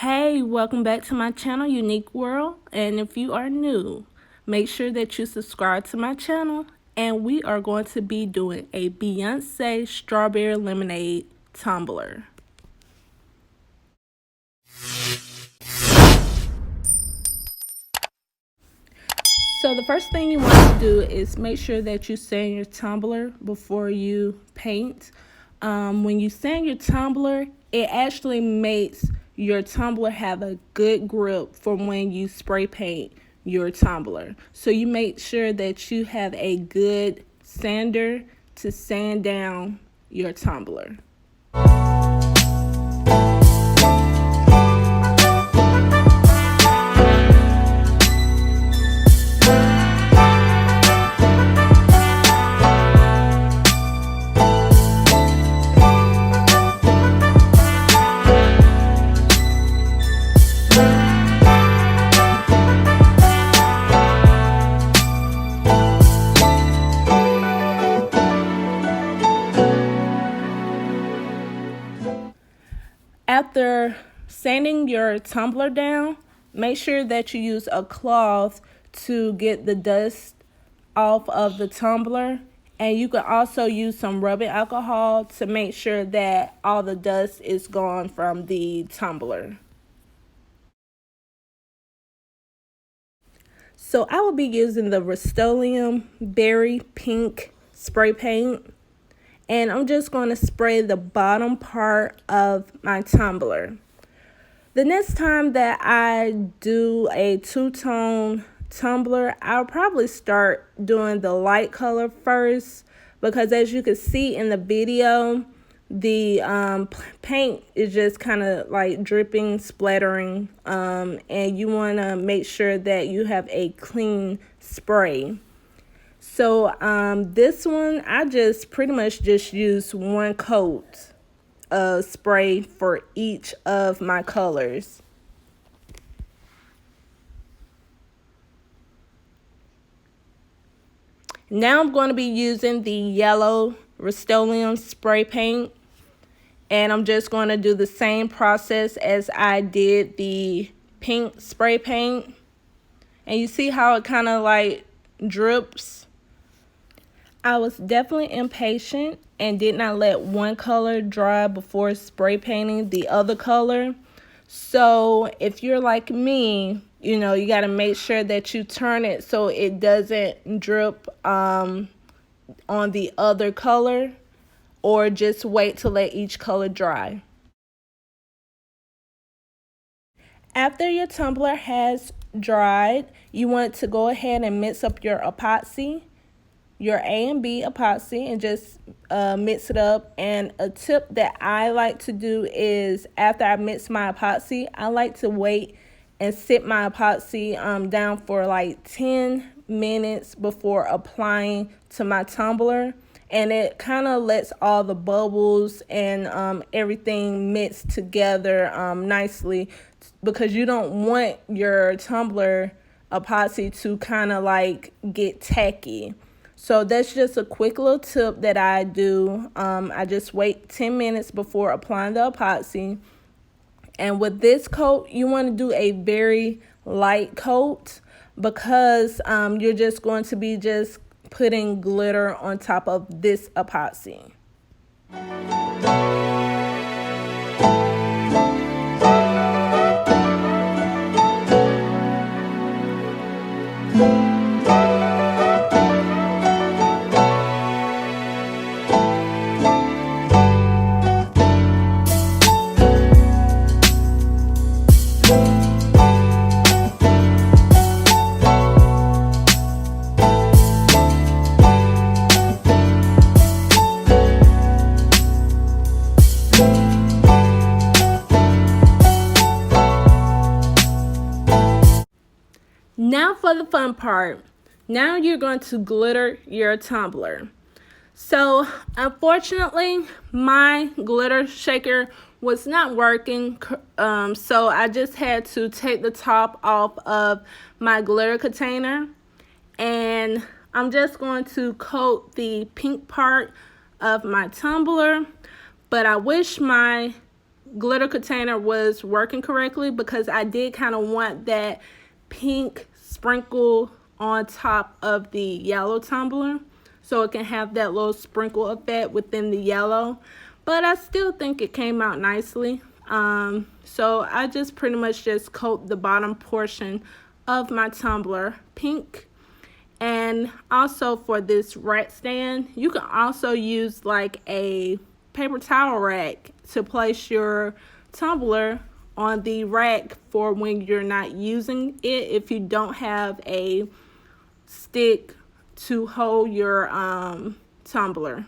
Hey, welcome back to my channel, Unique World. And if you are new, make sure that you subscribe to my channel. And we are going to be doing a Beyonce strawberry lemonade tumbler. So the first thing you want to do is make sure that you sand your tumbler before you paint. When you sand your tumbler, it actually makes your tumbler have a good grip for when you spray paint your tumbler. So you make sure that you have a good sander to sand down your tumbler. After sanding your tumbler down, make sure that you use a cloth to get the dust off of the tumbler. And you can also use some rubbing alcohol to make sure that all the dust is gone from the tumbler. So I will be using the Rust-Oleum Berry Pink spray paint. And I'm just going to spray the bottom part of my tumbler. The next time that I do a two-tone tumbler, I'll probably start doing the light color first, because as you can see in the video, the paint is just kind of like dripping, splattering, and you want to make sure that you have a clean spray. So this one, I just pretty much just use one coat of spray for each of my colors. Now I'm going to be using the yellow Rust-Oleum spray paint. And I'm just going to do the same process as I did the pink spray paint. And you see how it kind of like drips. I was definitely impatient and did not let one color dry before spray painting the other color. So if you're like me, you know, you got to make sure that you turn it so it doesn't drip on the other color, or just wait to let each color dry. After your tumbler has dried, you want to go ahead and mix up your epoxy, your A and B epoxy, and just mix it up. And a tip that I like to do is, after I mix my epoxy, I like to wait and sit my epoxy down for like 10 minutes before applying to my tumbler. And it kind of lets all the bubbles and everything mix together nicely, because you don't want your tumbler epoxy to kind of like get tacky. So that's just a quick little tip that I do. I just wait 10 minutes before applying the epoxy. And with this coat, you want to do a very light coat, because you're just going to be just putting glitter on top of this epoxy. Now for the fun part. Now you're going to glitter your tumbler. So unfortunately, my glitter shaker was not working, so I just had to take the top off of my glitter container, and I'm just going to coat the pink part of my tumbler. But I wish my glitter container was working correctly, because I did kind of want that pink sprinkle on top of the yellow tumbler, so it can have that little sprinkle effect within the yellow. But I still think it came out nicely. So I just pretty much just coat the bottom portion of my tumbler pink. And also for this rack stand, you can also use like a paper towel rack to place your tumbler on the rack for when you're not using it, if you don't have a stick to hold your tumbler.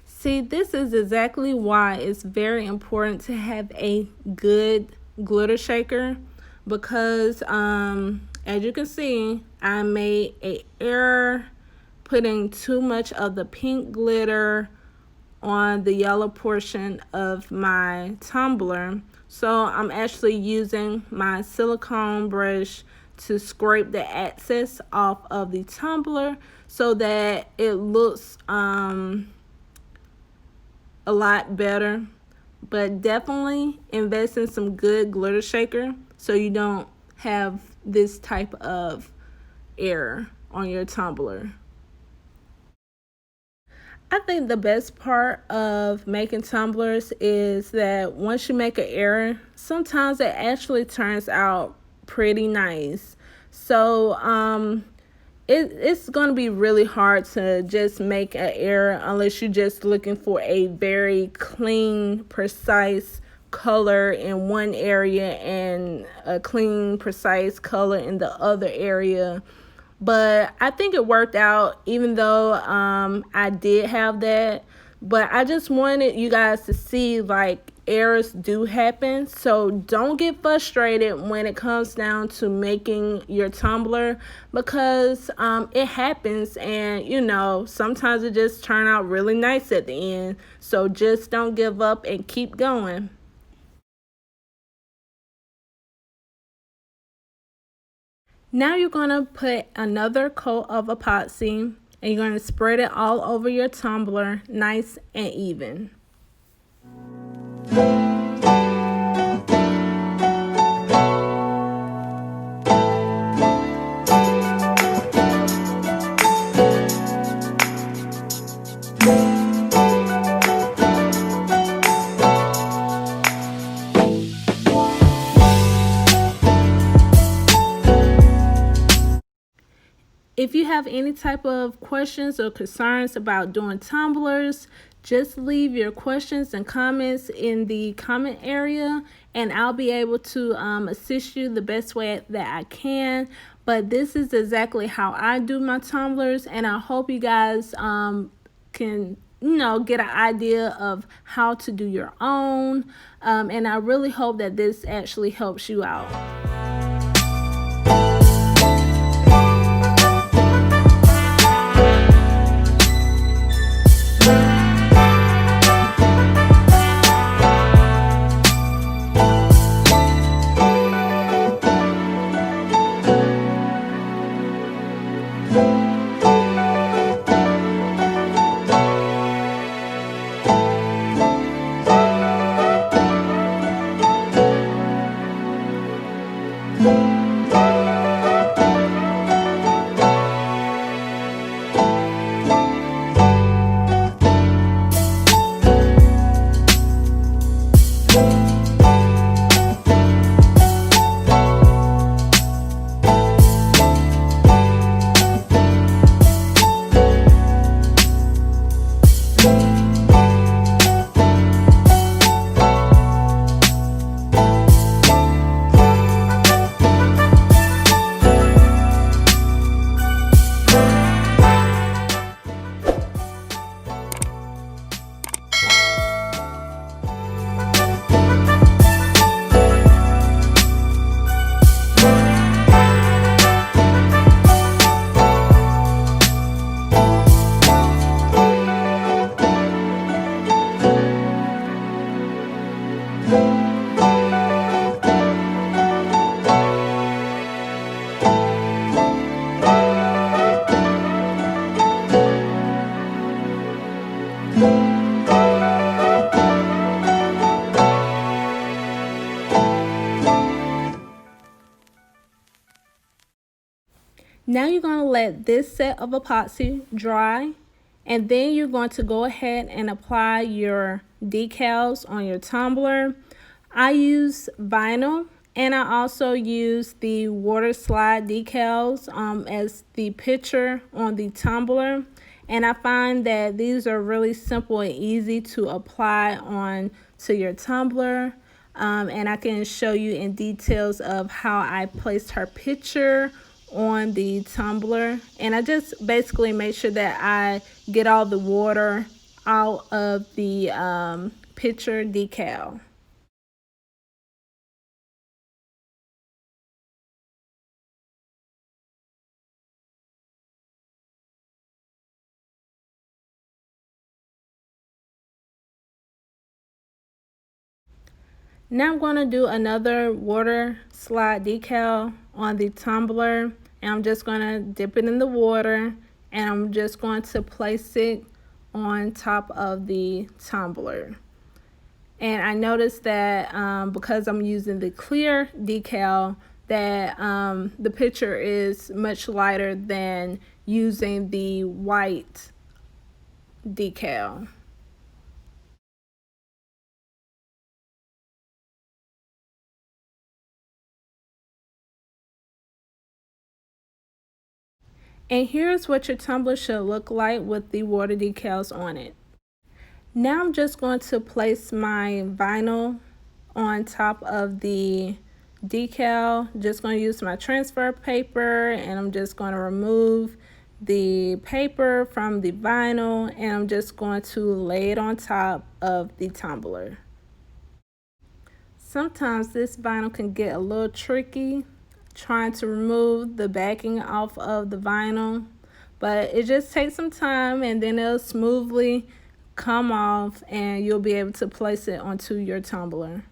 See, this is exactly why it's very important to have a good glitter shaker, because as you can see, I made an error putting too much of the pink glitter on the yellow portion of my tumbler. So I'm actually using my silicone brush to scrape the excess off of the tumbler so that it looks a lot better. But definitely invest in some good glitter shaker so you don't have this type of error on your tumbler. I think the best part of making tumblers is that once you make an error, sometimes it actually turns out pretty nice. So it's going to be really hard to just make an error unless you're just looking for a very clean, precise color in one area and a clean, precise color in the other area. But I think it worked out, even though I did have that. But I just wanted you guys to see, like, errors do happen. So don't get frustrated when it comes down to making your tumbler, because it happens, and you know, sometimes it just turn out really nice at the end. So just don't give up and keep going. Now you're going to put another coat of epoxy, and you're going to spread it all over your tumbler, nice and even. If you have any type of questions or concerns about doing tumblers, just leave your questions and comments in the comment area, and I'll be able to assist you the best way that I can. But this is exactly how I do my tumblers, and I hope you guys can get an idea of how to do your own. And I really hope that this actually helps you out. Now you're going to let this set of epoxy dry, and then you're going to go ahead and apply your decals on your tumbler. I use vinyl, and I also use the water slide decals as the picture on the tumbler. And I find that these are really simple and easy to apply on to your tumbler. And I can show you in details of how I placed her picture on the tumbler. And I just basically make sure that I get all the water out of the picture decal. Now I'm going to do another water slide decal on the tumbler, and I'm just going to dip it in the water, and I'm just going to place it on top of the tumbler. And I noticed that because I'm using the clear decal, that the picture is much lighter than using the white decal. And here's what your tumbler should look like with the water decals on it. Now I'm just going to place my vinyl on top of the decal. Just going to use my transfer paper, and I'm just going to remove the paper from the vinyl, and I'm just going to lay it on top of the tumbler. Sometimes this vinyl can get a little tricky trying to remove the backing off of the vinyl, but it just takes some time, and then it'll smoothly come off and you'll be able to place it onto your tumbler.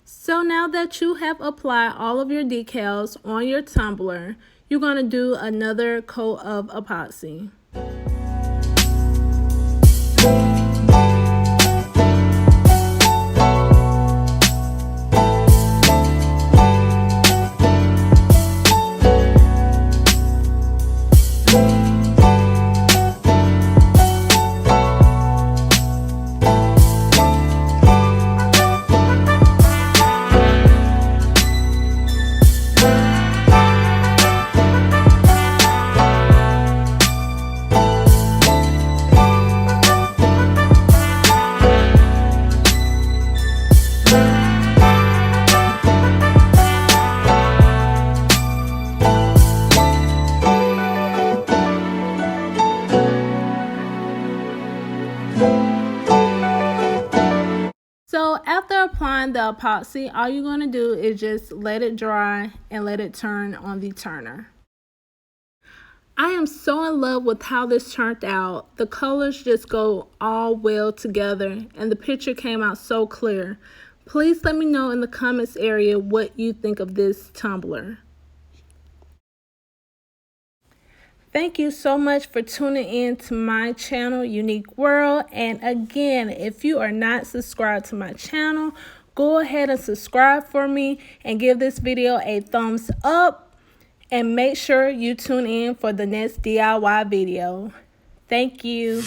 So now that you have applied all of your decals on your tumbler, you're going to do another coat of epoxy. So after applying the epoxy, all you're going to do is just let it dry and let it turn on the turner. I am so in love with how this turned out. The colors just go all well together, and the picture came out so clear. Please let me know in the comments area what you think of this tumbler. Thank you so much for tuning in to my channel, Unique World. And again, if you are not subscribed to my channel, go ahead and subscribe for me and give this video a thumbs up. And make sure you tune in for the next DIY video. Thank you.